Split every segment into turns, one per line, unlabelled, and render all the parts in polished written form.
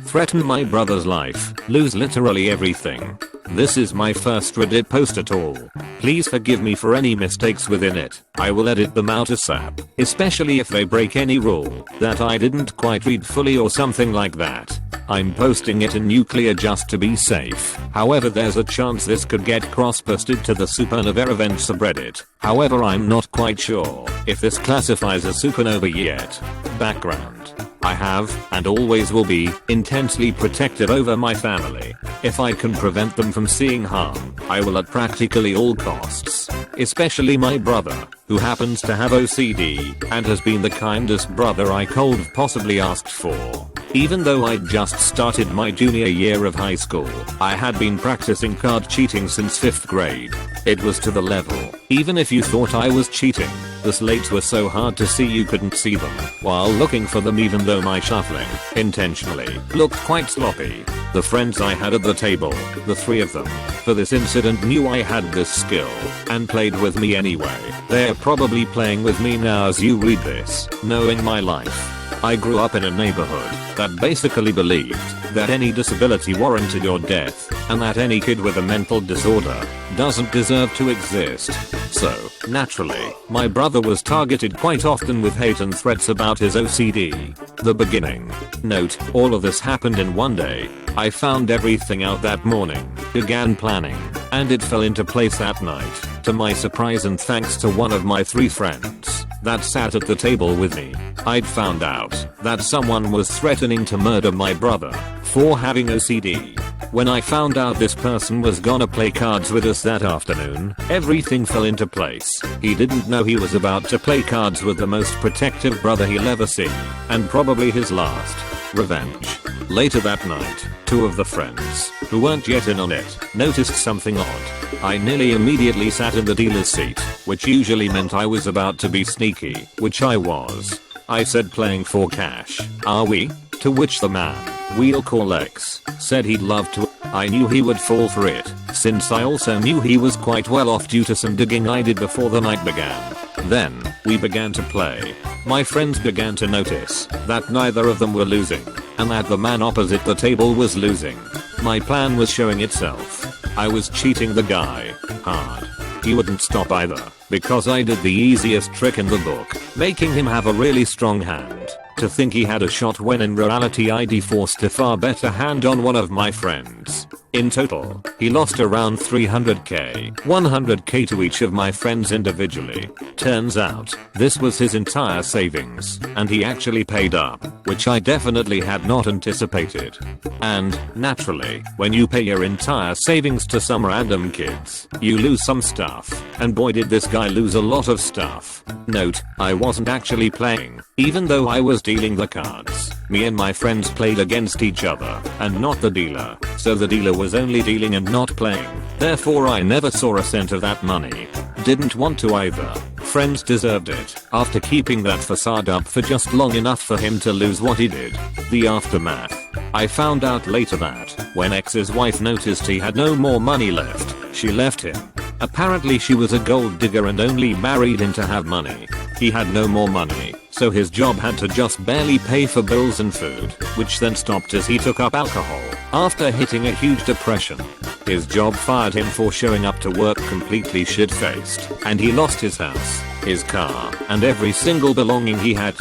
threaten my brother's life, lose literally everything. This is my first Reddit post at all. Please forgive me for any mistakes within it. I will edit them out ASAP, especially if they break any rule that I didn't quite read fully or something like that. I'm posting it in nuclear just to be safe. However, there's a chance this could get cross-posted to the NuclearRevenge subreddit. However, I'm not quite sure if this classifies as supernova yet. Background. I have, and always will be, intensely protective over my family. If I can prevent them from seeing harm, I will at practically all costs. Especially my brother, who happens to have OCD, and has been the kindest brother I could have possibly asked for. Even though I'd just started my junior year of high school, I had been practicing card cheating since 5th grade. It was to the level, even if you thought I was cheating, the slates were so hard to see you couldn't see them while looking for them, even though my shuffling, intentionally, looked quite sloppy. The friends I had at the table, the 3 of them, for this incident knew I had this skill, and played with me anyway. They're probably playing with me now as you read this, knowing my life. I grew up in a neighborhood that basically believed that any disability warranted your death, and that any kid with a mental disorder doesn't deserve to exist. So, naturally, my brother was targeted quite often with hate and threats about his OCD. The beginning. Note, all of this happened in one day. I found everything out that morning, began planning, and it fell into place that night, to my surprise and thanks to one of my 3 friends that sat at the table with me. I'd found out that someone was threatening to murder my brother for having OCD. When I found out this person was gonna play cards with us that afternoon, everything fell into place. He didn't know he was about to play cards with the most protective brother he'll ever see, and probably his last. Revenge. Later that night, 2 of the friends, who weren't yet in on it, noticed something odd. I nearly immediately sat in the dealer's seat, which usually meant I was about to be sneaky, which I was. I said, playing for cash, are we? To which the man, we'll call X, said he'd love to. I knew he would fall for it, since I also knew he was quite well off due to some digging I did before the night began. Then, we began to play. My friends began to notice that neither of them were losing, and that the man opposite the table was losing. My plan was showing itself. I was cheating the guy hard. He wouldn't stop either, because I did the easiest trick in the book, making him have a really strong hand. To think he had a shot when in reality I'd forced a far better hand on one of my friends. In total, he lost around 300k, 100k to each of my friends individually. Turns out, this was his entire savings, and he actually paid up, which I definitely had not anticipated. And, naturally, when you pay your entire savings to some random kids, you lose some stuff, and boy did this guy lose a lot of stuff. Note, I wasn't actually playing, even though I was dealing the cards. Me and my friends played against each other, and not the dealer, so the dealer was only dealing and not playing. Therefore I never saw a cent of that money. Didn't want to either. Friends deserved it, after keeping that facade up for just long enough for him to lose what he did. The aftermath. I found out later that, when X's wife noticed he had no more money left, she left him. Apparently she was a gold digger and only married him to have money. He had no more money, so his job had to just barely pay for bills and food, which then stopped as he took up alcohol. After hitting a huge depression, his job fired him for showing up to work completely shit-faced, and he lost his house, his car, and every single belonging he had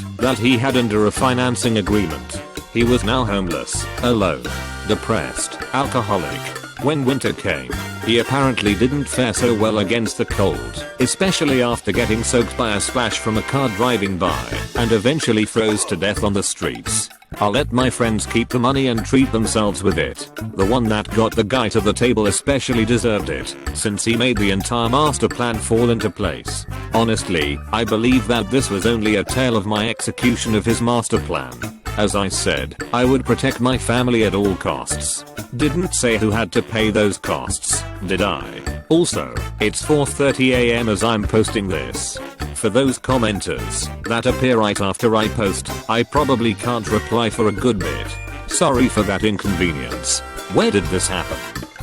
under a financing agreement. He was now homeless, alone, depressed, alcoholic. When winter came, he apparently didn't fare so well against the cold, especially after getting soaked by a splash from a car driving by, and eventually froze to death on the streets. I'll let my friends keep the money and treat themselves with it. The one that got the guy to the table especially deserved it, since he made the entire master plan fall into place. Honestly, I believe that this was only a tale of my execution of his master plan. As I said, I would protect my family at all costs. Didn't say who had to pay those costs, did I? Also, it's 4:30 AM as I'm posting this. For those commenters that appear right after I post, I probably can't reply for a good bit. Sorry for that inconvenience. Where did this happen?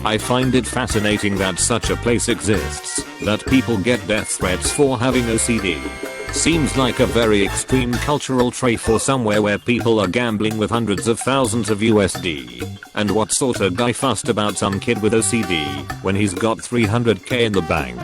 I find it fascinating that such a place exists, that people get death threats for having OCD. Seems like a very extreme cultural trait for somewhere where people are gambling with hundreds of thousands of USD. And what sort of guy fussed about some kid with OCD when he's got 300k in the bank?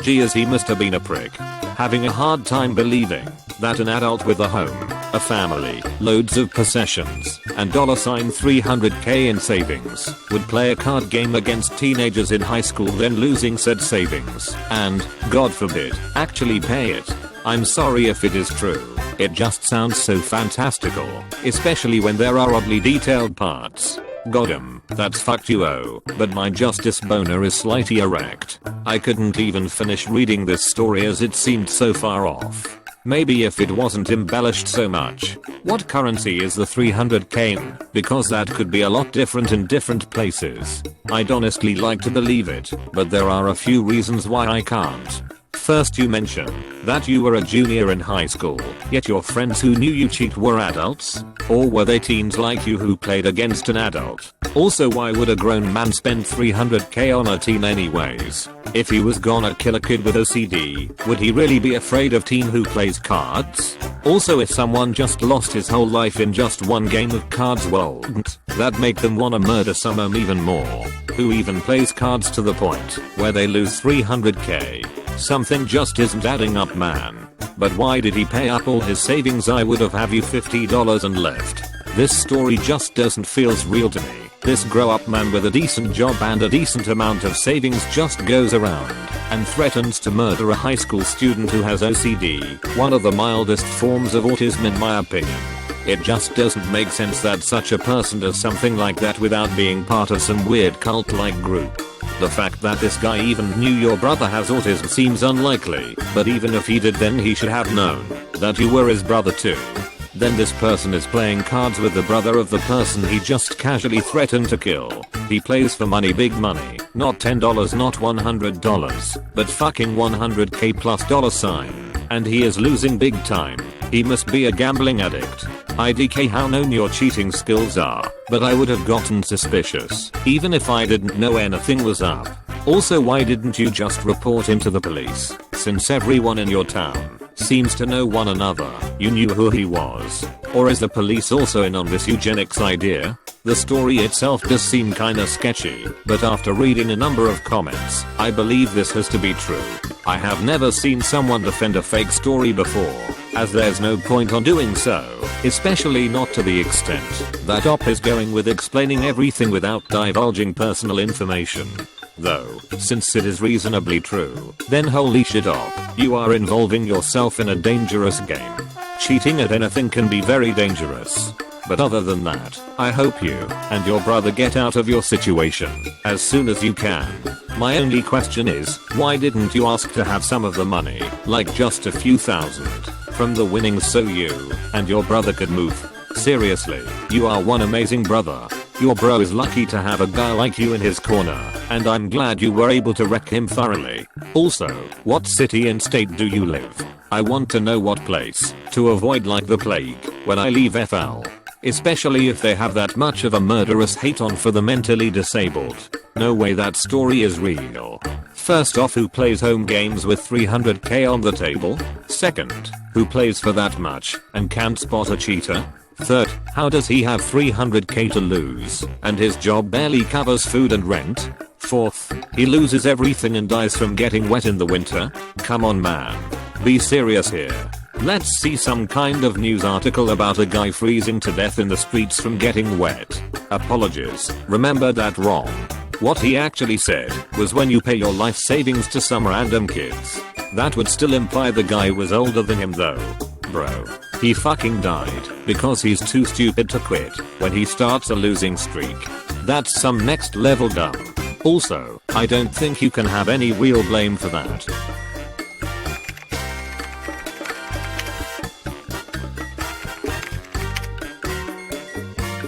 Geez, he must have been a prick. Having a hard time believing that an adult with a home, a family, loads of possessions, and $300k in savings would play a card game against teenagers in high school, then losing said savings and, God forbid, actually pay it. I'm sorry if it is true. It just sounds so fantastical, especially when there are oddly detailed parts. Goddamn, that's fucked you but my justice boner is slightly erect. I couldn't even finish reading this story as it seemed so far off. Maybe if it wasn't embellished so much. What currency is the 300k in? Because that could be a lot different in different places. I'd honestly like to believe it, but there are a few reasons why I can't. First, you mention that you were a junior in high school, yet your friends who knew you cheat were adults? Or were they teens like you who played against an adult? Also, why would a grown man spend 300k on a teen anyways? If he was gonna kill a kid with OCD, would he really be afraid of teen who plays cards? Also, if someone just lost his whole life in just one game of cards, wouldn't that make them wanna murder someone even more? Who even plays cards to the point where they lose 300k? Something just isn't adding up, man. But why did he pay up all his savings? I would have you $50 and left. This story just doesn't feels real to me. This grow up man with a decent job and a decent amount of savings just goes around and threatens to murder a high school student who has OCD, one of the mildest forms of autism in my opinion. It just doesn't make sense that such a person does something like that without being part of some weird cult-like group. The fact that this guy even knew your brother has autism seems unlikely, but even if he did, then he should have known that you were his brother too. Then this person is playing cards with the brother of the person he just casually threatened to kill. He plays for money, big money, not $10, not $100, but fucking 100k plus $sign. And he is losing big time. He must be a gambling addict. IDK how known your cheating skills are, but I would have gotten suspicious, even if I didn't know anything was up. Also, why didn't you just report him to the police? Since everyone in your town seems to know one another, you knew who he was. Or is the police also in on this eugenics idea? The story itself does seem kinda sketchy, but after reading a number of comments, I believe this has to be true. I have never seen someone defend a fake story before, as there's no point on doing so, especially not to the extent that Op is going with explaining everything without divulging personal information. Though, since it is reasonably true, then holy shit Op, you are involving yourself in a dangerous game. Cheating at anything can be very dangerous. But other than that, I hope you and your brother get out of your situation as soon as you can. My only question is, why didn't you ask to have some of the money, like just a few thousand, from the winnings so you and your brother could move? Seriously, you are one amazing brother. Your bro is lucky to have a guy like you in his corner, and I'm glad you were able to wreck him thoroughly. Also, what city and state do you live? I want to know what place to avoid like the plague when I leave FL. Especially if they have that much of a murderous hate on for the mentally disabled. No way that story is real. First off, who plays home games with 300k on the table? Second, who plays for that much and can't spot a cheater? Third, how does he have 300k to lose and his job barely covers food and rent? Fourth, he loses everything and dies from getting wet in the winter? Come on man. Be serious here. Let's see some kind of news article about a guy freezing to death in the streets from getting wet. Apologies, remember that wrong. What he actually said was when you pay your life savings to some random kids. That would still imply the guy was older than him though. Bro, he fucking died because he's too stupid to quit when he starts a losing streak. That's some next level dumb. Also, I don't think you can have any real blame for that.